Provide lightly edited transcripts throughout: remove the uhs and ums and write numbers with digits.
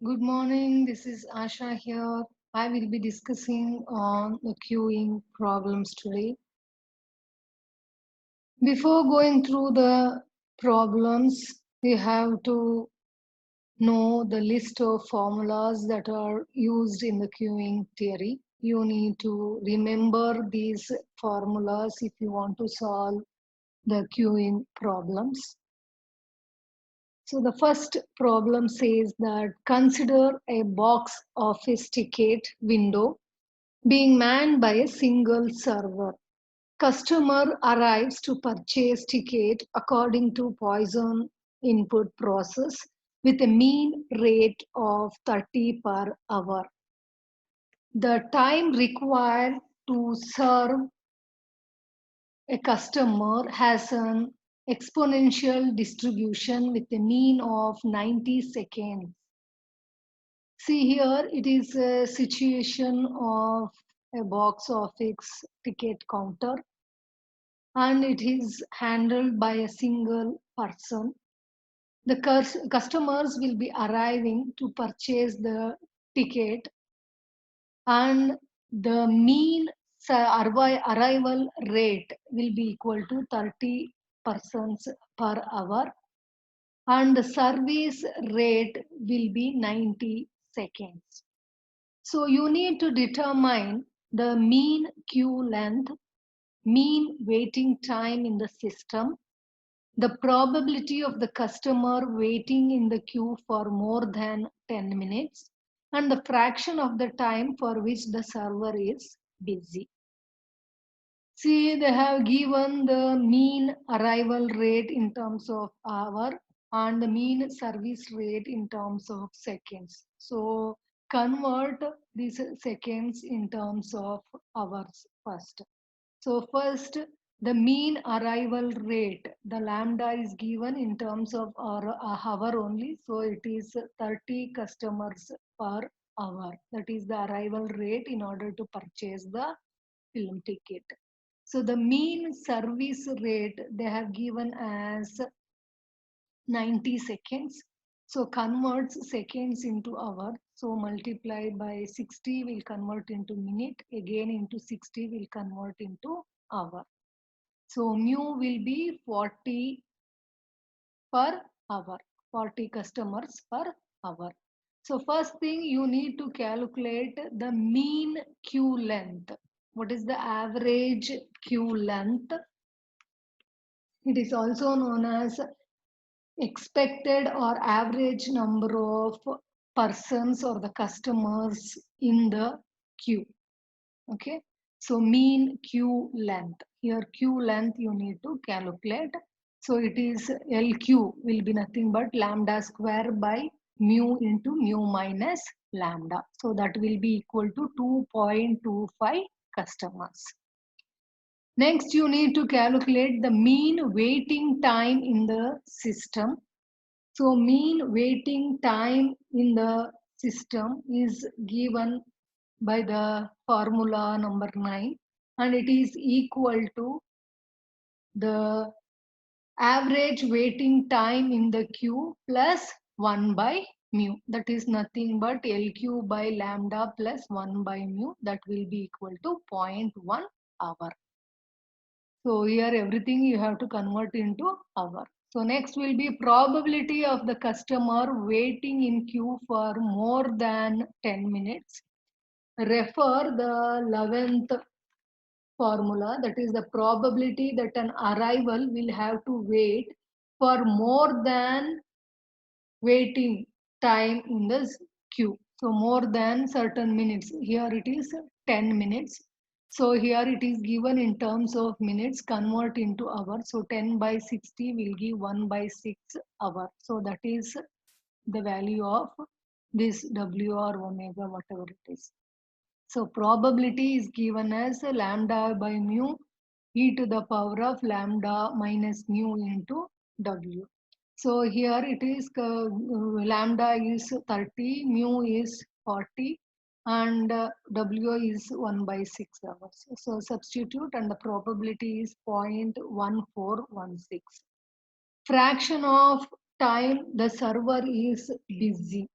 Good morning, this is Asha here. I will be discussing on the queuing problems today. Before going through the problems, we have to know the list of formulas that are used in the queuing theory. You need to remember these formulas if you want to solve the queuing problems. So the first problem says that consider a box office ticket window being manned by a single server. Customer arrives to purchase ticket according to Poisson input process with a mean rate of 30 per hour. The time required to serve a customer has an exponential distribution with a mean of 90 seconds. See here, it is a situation of a box office ticket counter and it is handled by a single person. The customers will be arriving to purchase the ticket and the mean arrival rate will be equal to 30 persons per hour and the service rate will be 90 seconds. So you need to determine the mean queue length, mean waiting time in the system, the probability of the customer waiting in the queue for more than 10 minutes, and the fraction of the time for which the server is busy. See, they have given the mean arrival rate in terms of hour and the mean service rate in terms of seconds. So convert these seconds in terms of hours first. So first, the mean arrival rate, the lambda is given in terms of hour only. So it is 30 customers per hour. That is the arrival rate in order to purchase the film ticket. So the mean service rate they have given as 90 seconds. So converts seconds into hour. So multiplied by 60 will convert into minute. Again into 60 will convert into hour. So mu will be 40 per hour. 40 customers per hour. So first thing you need to calculate the mean queue length. What is the average queue length? It is also known as expected or average number of persons or the customers in the queue. Okay, so mean queue length. Here queue length you need to calculate. So it is LQ will be nothing but lambda square by mu into mu minus lambda. So that will be equal to 2.25 customers. Next, you need to calculate the mean waiting time in the system. So mean waiting time in the system is given by the formula number 9 and it is equal to the average waiting time in the queue plus 1 by mu. That is nothing but LQ by lambda plus 1 by mu. That will be equal to 0.1 hour. So here everything you have to convert into hour. So next will be probability of the customer waiting in queue for more than 10 minutes. Refer the 11th formula, that is the probability that an arrival will have to wait for more than waiting time in the queue. So more than certain minutes. Here it is 10 minutes. So here it is given in terms of minutes, convert into hours. So 10 by 60 will give 1 by 6 hour. So that is the value of this W or omega, whatever it is. So probability is given as lambda by mu e to the power of lambda minus mu into W. So here it is lambda is 30, mu is 40 and W is 1 by 6 hours. So substitute and the probability is 0.1416. Fraction of time the server is busy.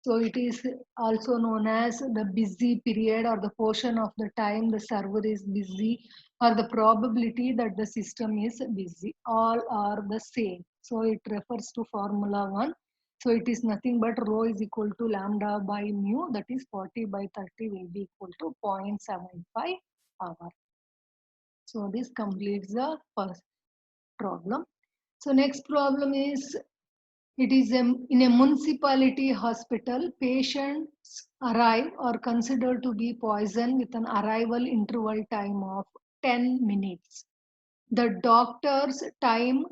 So it is also known as the busy period or the portion of the time the server is busy or the probability that the system is busy. All are the same. So it refers to formula 1. So it is nothing but rho is equal to lambda by mu, that is 40 by 30 will be equal to 0.75 hour. So this completes the first problem. So next problem is, it is in a municipality hospital, patients arrive or considered to be poisoned with an arrival interval time of 10 minutes. The doctor's time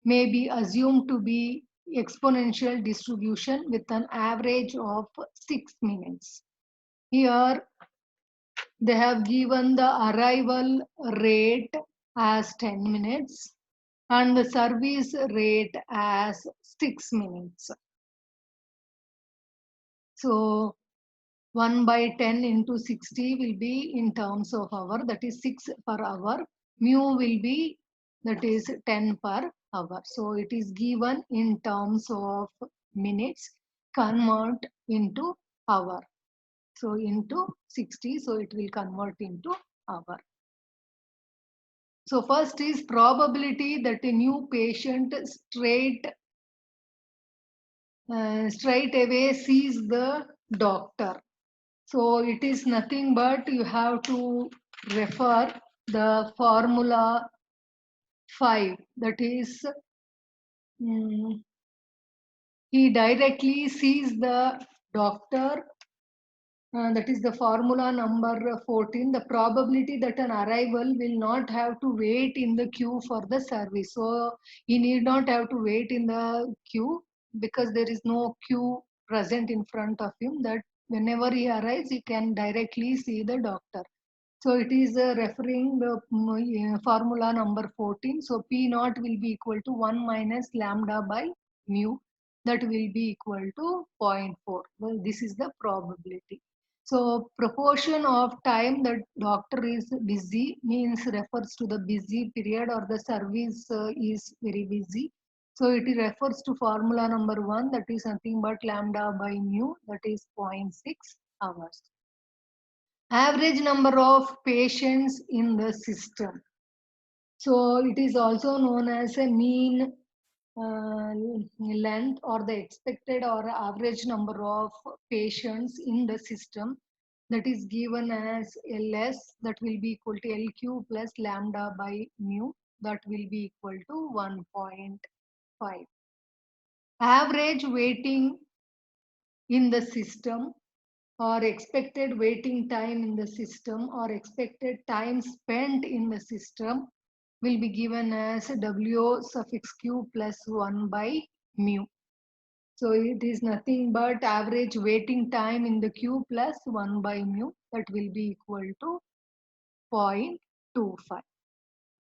may be assumed to be exponential distribution with an average of 6 minutes. Here they have given the arrival rate as 10 minutes and the service rate as 6 minutes. So 1 by 10 into 60 will be in terms of hour, that is 6 per hour. Mu will be, that is 10 per hour. So it is given in terms of minutes, convert into hour. So into 60, so it will convert into hour. So first is probability that a new patient straight away sees the doctor. So it is nothing but you have to refer the formula 5, that is he directly sees the doctor, that is the formula number 14. The probability that an arrival will not have to wait in the queue for the service. So he need not have to wait in the queue because there is no queue present in front of him, that whenever he arrives he can directly see the doctor. So it is referring the formula number 14. So P naught will be equal to 1 minus lambda by mu, that will be equal to zero point 0.4. Well, this is the probability. So proportion of time that doctor is busy means refers to the busy period or the service is very busy. So it refers to formula number 1, that is nothing but lambda by mu, that is 0.6 hours. Average number of patients in the system. So it is also known as a mean length or the expected or average number of patients in the system, that is given as LS, that will be equal to LQ plus lambda by mu, that will be equal to 1.5. Average waiting in the system or expected waiting time in the system or expected time spent in the system will be given as W suffix Q plus 1 by mu. So it is nothing but average waiting time in the Q plus 1 by mu, that will be equal to 0.25.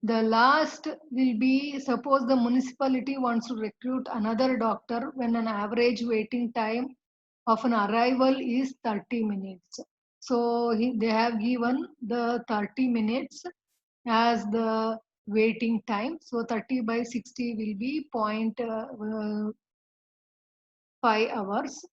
The last will be, suppose the municipality wants to recruit another doctor when an average waiting time of an arrival is 30 minutes. So they have given the 30 minutes as the waiting time. So 30 by 60 will be 0.5 hours.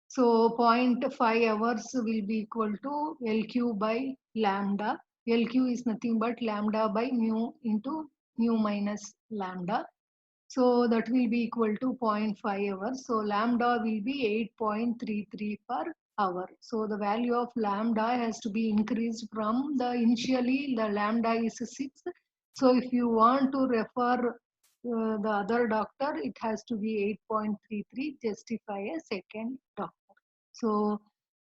So 0.5 hours will be equal to LQ by lambda. LQ is nothing but lambda by mu into mu minus lambda. So that will be equal to 0.5 hours. So lambda will be 8.33 per hour. So the value of lambda has to be increased from the initially the lambda is 6. So if you want to refer the other doctor, it has to be 8.33, justify a second doctor. So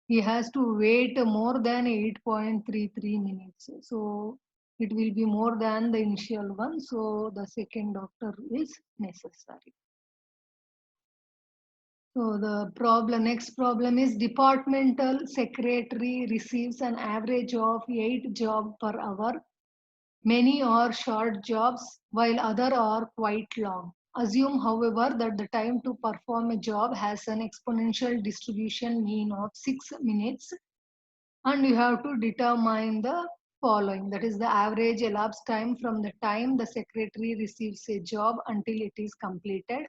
he has to wait more than 8.33 minutes. So it will be more than the initial one. So the second doctor is necessary. So the next problem is departmental secretary receives an average of 8 jobs per hour. Many are short jobs while other are quite long. Assume, however, that the time to perform a job has an exponential distribution mean of 6 minutes, and you have to determine the following, that is the average elapsed time from the time the secretary receives a job until it is completed,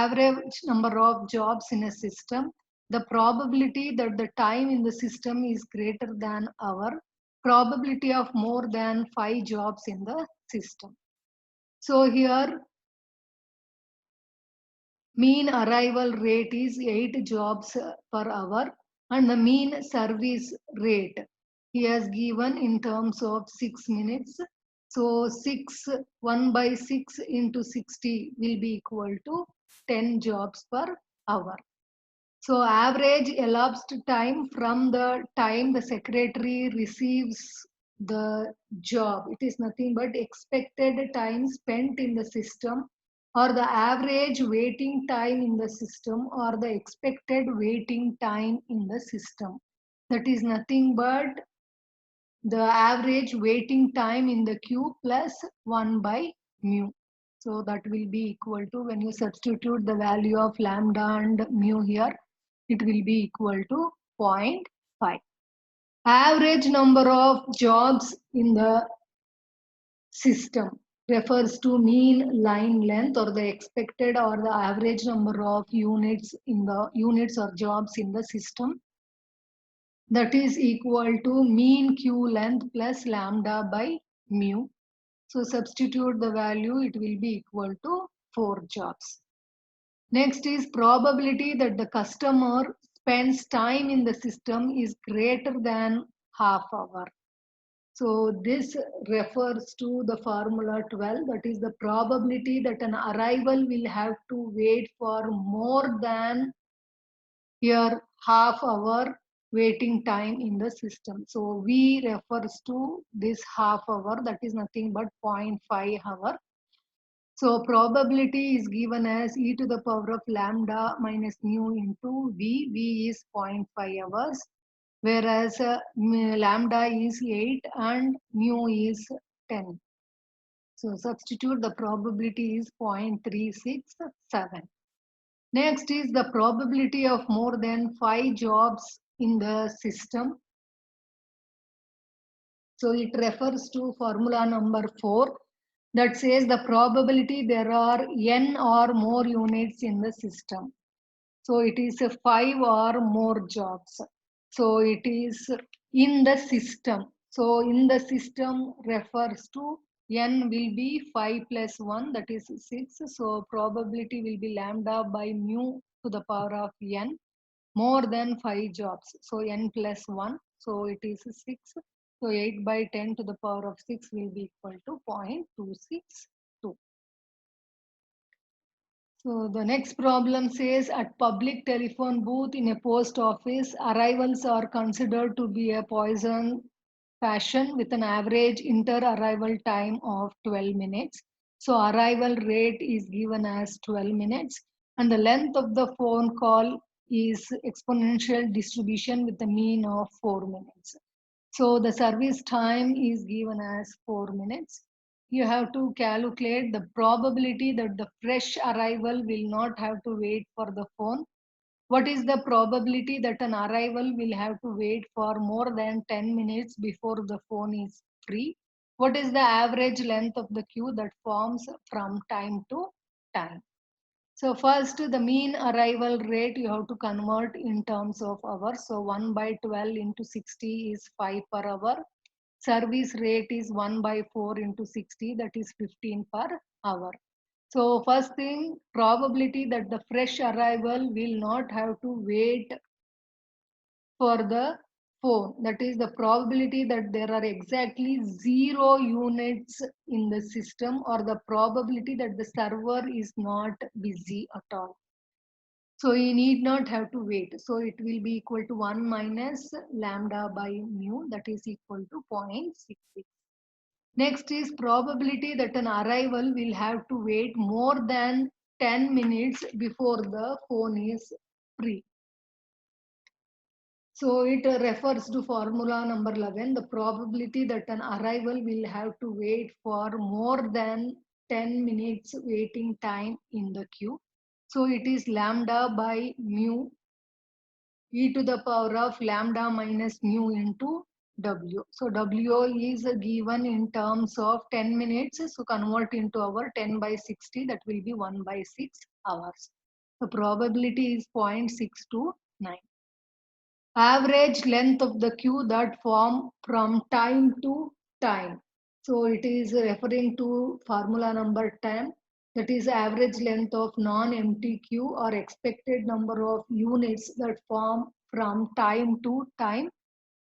average number of jobs in a system, the probability that the time in the system is greater than our probability of more than 5 jobs in the system. So here mean arrival rate is 8 jobs per hour and the mean service rate he has given in terms of 6 minutes. So 1 by 6 into 60 will be equal to 10 jobs per hour. So average elapsed time from the time the secretary receives the job, it is nothing but expected time spent in the system or the average waiting time in the system or the expected waiting time in the system. That is nothing but the average waiting time in the queue plus 1 by mu. So that will be equal to, when you substitute the value of lambda and mu here, it will be equal to 0.5. Average number of jobs in the system refers to mean line length or the expected or the average number of units in the units or jobs in the system, that is equal to mean queue length plus lambda by mu. So substitute the value, it will be equal to 4 jobs. Next is probability that the customer spends time in the system is greater than half hour. So this refers to the formula 12, that is the probability that an arrival will have to wait for more than here half hour waiting time in the system. So V refers to this half hour, that is nothing but 0.5 hour. So probability is given as e to the power of lambda minus mu into V. V is 0.5 hours, whereas lambda is 8 and mu is 10. So substitute the probability is 0.367. Next is the probability of more than 5 jobs in the system. So it refers to formula number 4 that says the probability there are n or more units in the system. So it is a 5 or more jobs. So it is in the system. So in the system refers to n will be 5 plus 1, that is 6. So probability will be lambda by mu to the power of n, more than 5 jobs. So n plus 1. So it is 6. So 8 by 10 to the power of 6 will be equal to 0.262. So the next problem says at public telephone booth in a post office, arrivals are considered to be a Poisson fashion with an average inter-arrival time of 12 minutes. So arrival rate is given as 12 minutes and the length of the phone call is exponential distribution with a mean of 4 minutes. So the service time is given as 4 minutes. You have to calculate the probability that the fresh arrival will not have to wait for the phone. What is the probability that an arrival will have to wait for more than 10 minutes before the phone is free? What is the average length of the queue that forms from time to time? So first, the mean arrival rate you have to convert in terms of hours. So 1 by 12 into 60 is 5 per hour. Service rate is 1 by 4 into 60, that is 15 per hour. So first thing, probability that the fresh arrival will not have to wait for the phone. That is the probability that there are exactly 0 units in the system, or the probability that the server is not busy at all. So you need not have to wait. So it will be equal to 1 minus lambda by mu, that is equal to 0.66. Next is probability that an arrival will have to wait more than 10 minutes before the phone is free. So it refers to formula number 11, the probability that an arrival will have to wait for more than 10 minutes waiting time in the queue. So it is lambda by mu e to the power of lambda minus mu into W. So W is given in terms of 10 minutes. So convert into hour, 10 by 60, that will be 1 by 6 hours. The probability is 0.629. Average length of the queue that form from time to time. So it is referring to formula number 10, that is average length of non-empty queue or expected number of units that form from time to time.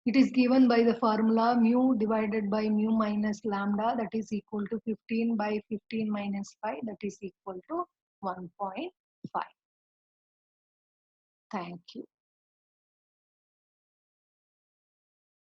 It is given by the formula mu divided by mu minus lambda, that is equal to 15 by 15 minus 5, that is equal to 1.5. Thank you.